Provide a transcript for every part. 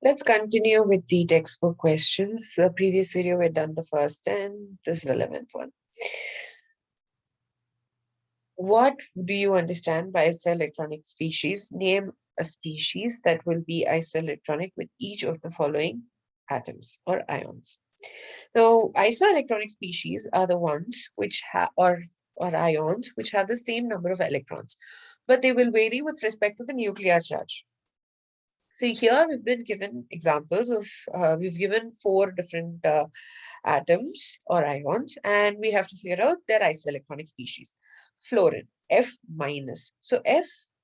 Let's continue with the textbook questions. The previous video we had done the first 10, this is the 11th one. What do you understand by isoelectronic species? Name a species that will be isoelectronic with each of the following atoms or ions. Now, isoelectronic species are the ones which have or ions which have the same number of electrons, but they will vary with respect to the nuclear charge. So here we've been given examples of, we've given 4 different atoms or ions, and we have to figure out their isoelectronic species. Fluorine, F minus. So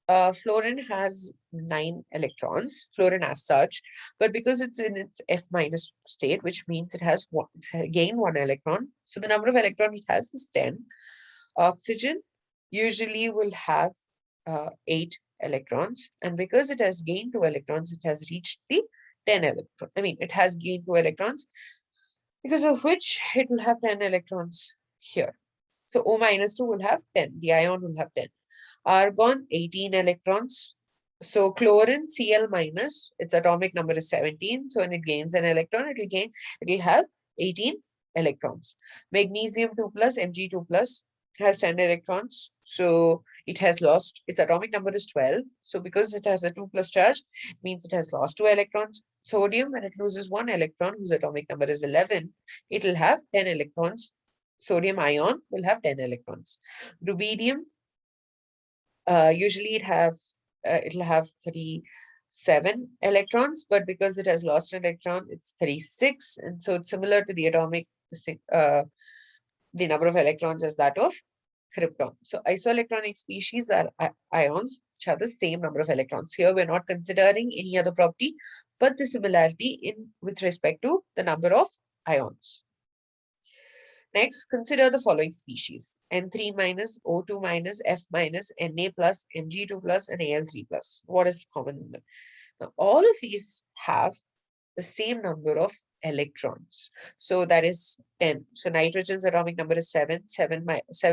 fluorine has 9 electrons, fluorine as such, but because it's in its F minus state, which means it has gained 1 electron. So the number of electrons it has is 10. Oxygen usually will have 8 electrons, and because it has gained 2 electrons, it has reached the 10 electron. It has gained 2 electrons, because of which it will have 10 electrons here. So O minus 2 will have 10. The ion will have 10. Argon, 18 electrons. So chlorine, Cl minus, its atomic number is 17. So when it gains an electron, it will have 18 electrons. Magnesium 2 plus, Mg2 plus has 10 electrons. So it has lost, its atomic number is 12. So because it has a 2 plus charge, it means it has lost 2 electrons. Sodium, when it loses 1 electron, whose atomic number is 11, it will have 10 electrons. Sodium ion will have 10 electrons. Rubidium, usually it'll have 37 electrons, but because it has lost an electron, it's 36. And so it's similar to the atomic, the number of electrons as that of krypton. So isoelectronic species are ions which have the same number of electrons. Here we're not considering any other property, but the similarity with respect to the number of ions. Next, consider the following species: N3 minus, O2 minus, F minus, Na plus, Mg2 plus, and Al3 plus. What is common in them? Now, all of these have the same number of electrons. So that is 10. So nitrogen's atomic number is 7. 7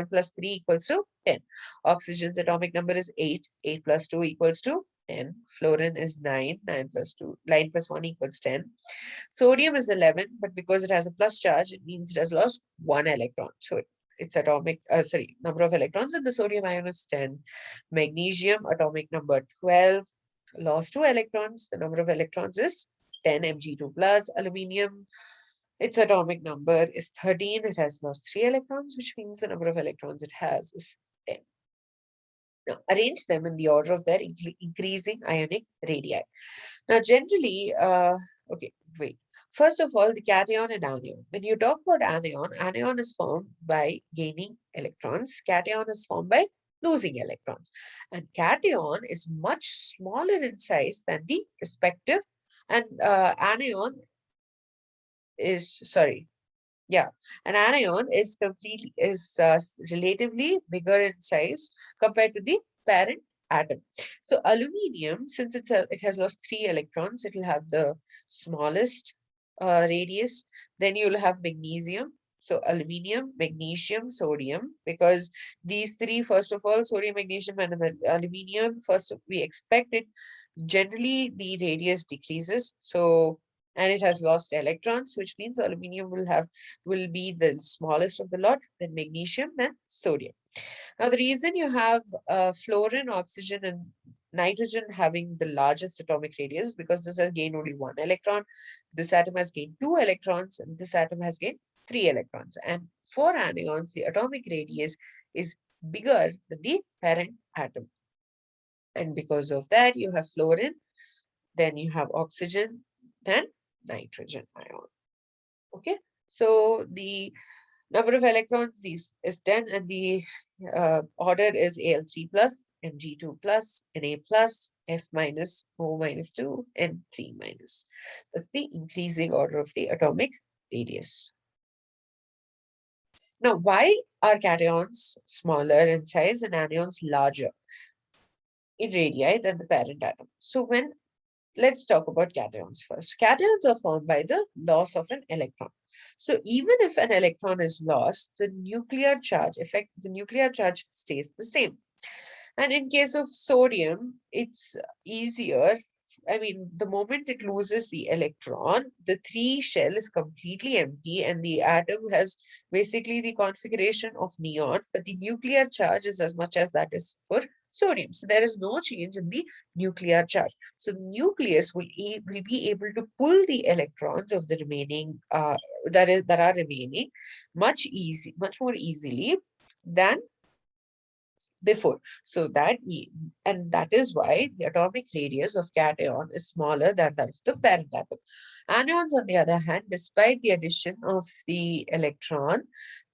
plus 3 equals to 10. Oxygen's atomic number is 8. 8 plus 2 equals to 10. Fluorine is 9. 9 plus 1 equals 10. Sodium is 11, but because it has a plus charge, it means it has lost 1 electron. So its number of electrons in the sodium ion is 10. Magnesium, atomic number 12, lost 2 electrons. The number of electrons is 10 Mg2 plus. Aluminium, its atomic number is 13. It has lost 3 electrons, which means the number of electrons it has is 10. Now, arrange them in the order of their increasing ionic radii. Now, generally, okay, wait. First of all, the cation and anion. When you talk about anion is formed by gaining electrons. Cation is formed by losing electrons. And cation is much smaller in size than the respective. And anion is, sorry, yeah, an anion is relatively bigger in size compared to the parent atom. So aluminium, since it has lost 3 electrons, it will have the smallest radius. Then you will have magnesium. So aluminium, magnesium, sodium, because these 3, first of all, sodium, magnesium, and aluminium, first we expect it, generally the radius decreases. So, and it has lost electrons, which means aluminium will be the smallest of the lot, then magnesium, then sodium. Now, the reason you have fluorine, oxygen, and nitrogen having the largest atomic radius, because this has gained only 1 electron, this atom has gained 2 electrons, and this atom has gained 3 electrons. And for anions, the atomic radius is bigger than the parent atom. And because of that, you have fluorine, then you have oxygen, then nitrogen ion. Okay, so the number of electrons is 10, and the order is Al3 plus, Mg2 plus, Na plus, F minus, O minus 2, and 3 minus. That's the increasing order of the atomic radius. Now, why are cations smaller in size and anions larger in radii than the parent atom? So let's talk about cations first. Cations are formed by the loss of an electron. So even if an electron is lost, the nuclear charge stays the same. And in case of sodium, it's easier the moment it loses the electron, the 3 shell is completely empty and the atom has basically the configuration of neon, but the nuclear charge is as much as that is for sodium. So there is no change in the nuclear charge. So the nucleus will be able to pull the electrons of the remaining that are remaining much more easily than before. So and that is why the atomic radius of cation is smaller than that of the parent atom. Anions, on the other hand, despite the addition of the electron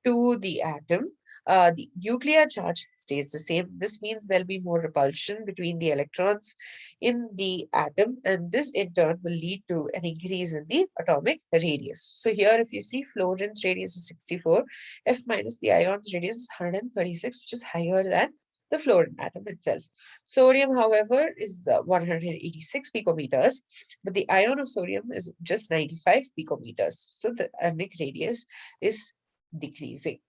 to the atom, the nuclear charge stays the same. This means there'll be more repulsion between the electrons in the atom, and this in turn will lead to an increase in the atomic radius. So here, if you see, fluorine's radius is 64, F minus the ion's radius is 136, which is higher than the fluorine atom itself. Sodium, however, is 186 picometers, but the ion of sodium is just 95 picometers. So the atomic radius is decreasing.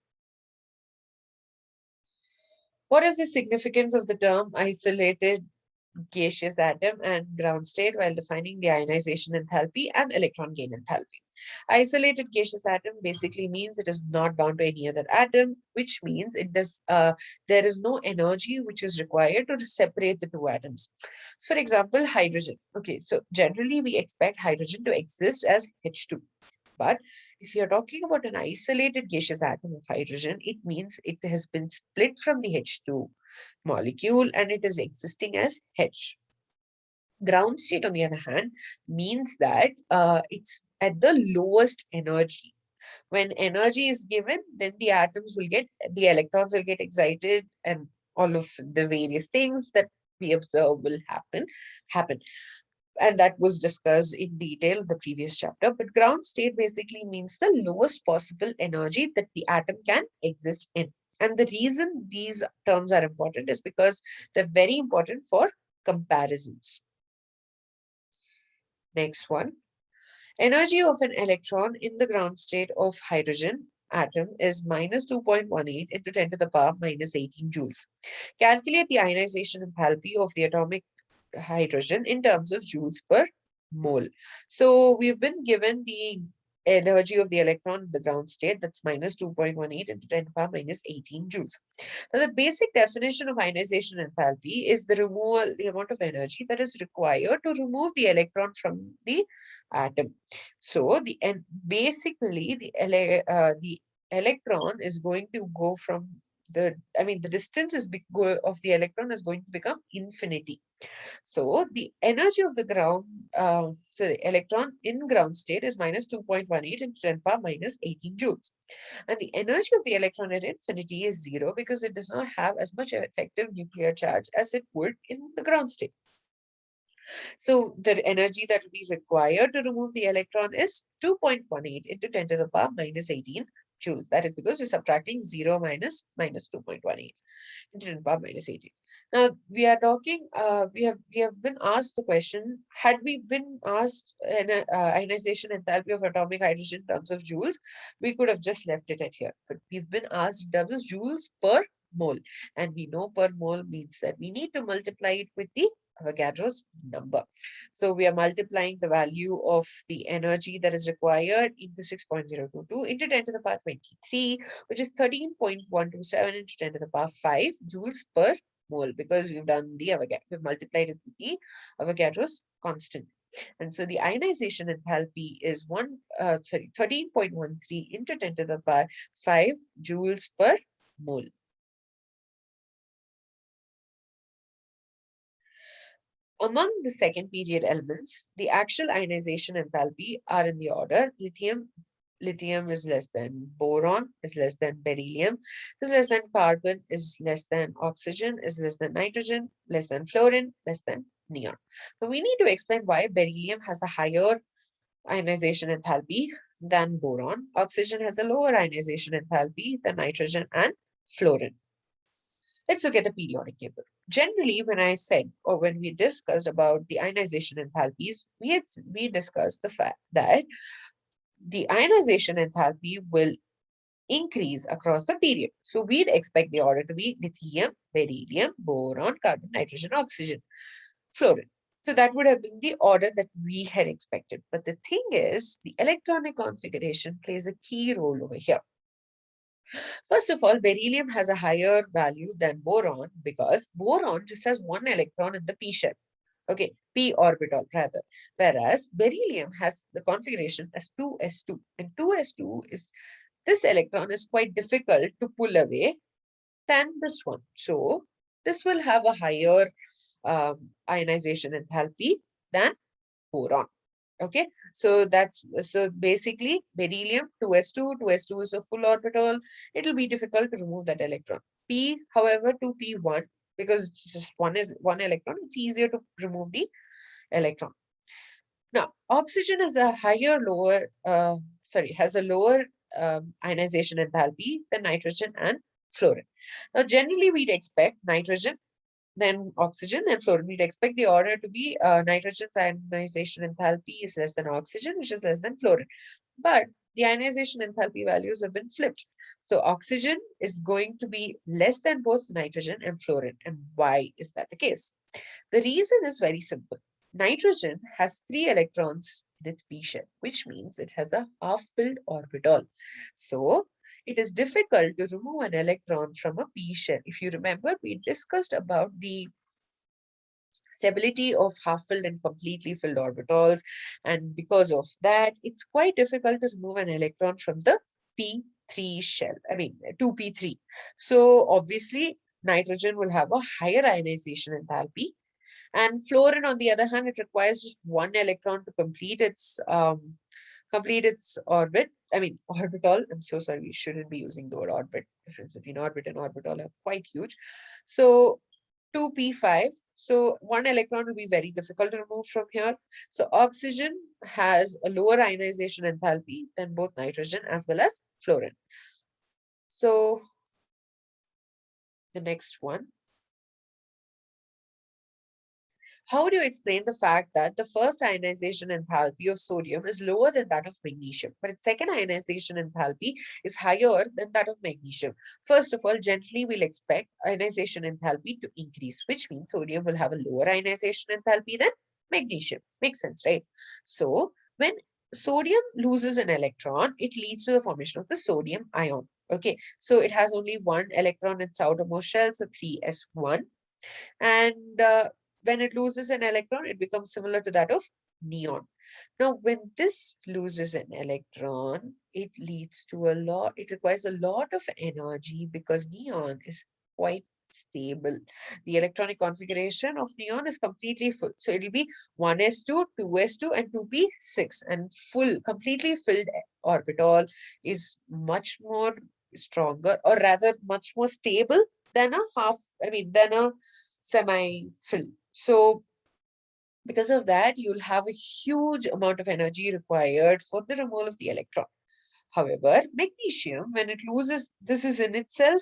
What is the significance of the term isolated gaseous atom and ground state while defining the ionization enthalpy and electron gain enthalpy? Isolated gaseous atom basically means it is not bound to any other atom, which means there is no energy which is required to separate the two atoms. For example, hydrogen. Okay, so generally we expect hydrogen to exist as H2. But if you're talking about an isolated gaseous atom of hydrogen, it means it has been split from the H2 molecule and it is existing as H. Ground state, on the other hand, means that it's at the lowest energy. When energy is given, then the electrons will get excited and all of the various things that we observe will happen. And that was discussed in detail in the previous chapter. But ground state basically means the lowest possible energy that the atom can exist in. And the reason these terms are important is because they're very important for comparisons. Next one. Energy of an electron in the ground state of hydrogen atom is minus 2.18 into 10 to the power minus 18 joules. Calculate the ionization enthalpy of the atomic hydrogen in terms of joules per mole. So we've been given the energy of the electron in the ground state, that's minus 2.18 into 10 to the power minus 18 joules. Now, the basic definition of ionization enthalpy is the amount of energy that is required to remove the electron from the atom. So basically the electron is going to go from the distance of the electron is going to become infinity. So the energy of the the electron in ground state is minus 2.18 into 10 power minus 18 joules. And the energy of the electron at infinity is 0 because it does not have as much effective nuclear charge as it would in the ground state. So the energy that will be required to remove the electron is 2.18 into 10 to the power minus 18 joules. That is because we're subtracting 0 minus 2.18 into 10 to the power minus 18. Now we are talking, we have been asked the question, had we been asked an ionization enthalpy of atomic hydrogen in terms of joules, we could have just left it at here. But we've been asked double joules per mole. And we know per mole means that we need to multiply it with the Avogadro's number. So we are multiplying the value of the energy that is required into 6.022 into 10 to the power 23, which is 13.127 into 10 to the power 5 joules per mole, because we've multiplied it with the Avogadro's constant. And so the ionization enthalpy is 13.13 into 10 to the power 5 joules per mole. Among the second period elements, the actual ionization enthalpy are in the order lithium. Lithium is less than boron, is less than beryllium, is less than carbon, is less than oxygen, is less than nitrogen, less than fluorine, less than neon. Now we need to explain why beryllium has a higher ionization enthalpy than boron. Oxygen has a lower ionization enthalpy than nitrogen and fluorine. Let's look at the periodic table. Generally, when we discussed about the ionization enthalpies, we discussed the fact that the ionization enthalpy will increase across the period. So we'd expect the order to be lithium, beryllium, boron, carbon, nitrogen, oxygen, fluorine. So that would have been the order that we had expected. But the thing is, the electronic configuration plays a key role over here. First of all, beryllium has a higher value than boron because boron just has one electron in the p shell. Okay, p orbital rather. Whereas beryllium has the configuration as 2s2. And 2s2 is, this electron is quite difficult to pull away than this one. So this will have a higher ionization enthalpy than boron. Okay, so basically beryllium 2s2, 2s2 is a full orbital. It will be difficult to remove that electron. P, however, 2p1, because just one is one electron, it's easier to remove the electron. Now, oxygen has a has a lower ionization enthalpy than nitrogen and fluorine. Now, generally we'd expect nitrogen, then oxygen, and fluorine. We'd expect the order to be nitrogen's ionization enthalpy is less than oxygen, which is less than fluorine. But the ionization enthalpy values have been flipped. So oxygen is going to be less than both nitrogen and fluorine. And why is that the case? The reason is very simple. Nitrogen has 3 electrons in its p shell, which means it has a half-filled orbital. So it is difficult to remove an electron from a p shell. If you remember, we discussed about the stability of half-filled and completely filled orbitals. And because of that, it's quite difficult to remove an electron from the p3 shell, 2p3. So obviously, nitrogen will have a higher ionization enthalpy. And fluorine, on the other hand, it requires just one electron to complete its orbit. Orbital. I'm so sorry, we shouldn't be using the word orbit. Difference between orbit and orbital are quite huge. So 2p5. So one electron will be very difficult to remove from here. So oxygen has a lower ionization enthalpy than both nitrogen as well as fluorine. So the next one. How do you explain the fact that the first ionization enthalpy of sodium is lower than that of magnesium, but its second ionization enthalpy is higher than that of magnesium? First of all, generally we'll expect ionization enthalpy to increase, which means sodium will have a lower ionization enthalpy than magnesium. Makes sense, right? So when sodium loses an electron, it leads to the formation of the sodium ion. Okay, so it has only one electron in its outermost shell, so 3s1. And when it loses an electron, it becomes similar to that of neon. Now, when this loses an electron, it requires a lot of energy because neon is quite stable. The electronic configuration of neon is completely full. So it will be 1s2, 2s2, and 2p6. And completely filled orbital is much more stronger, or rather much more stable than a semi-fill. So because of that, you'll have a huge amount of energy required for the removal of the electron. However, magnesium, when it loses, this is in itself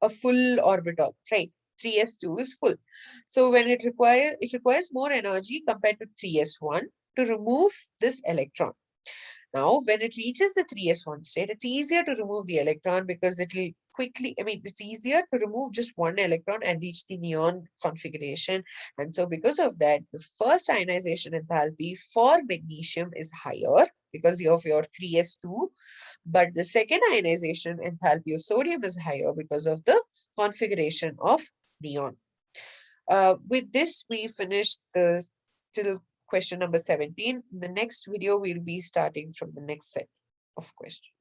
a full orbital, right? 3s2 is full. So when it requires more energy compared to 3s1 to remove this electron. Now, when it reaches the 3s1 state, it's easier to remove the electron because it will it's easier to remove just one electron and reach the neon configuration. And so because of that, the first ionization enthalpy for magnesium is higher because of your 3s2, but the second ionization enthalpy of sodium is higher because of the configuration of neon. With this, we finished the till question number 17. In the next video, we'll be starting from the next set of questions.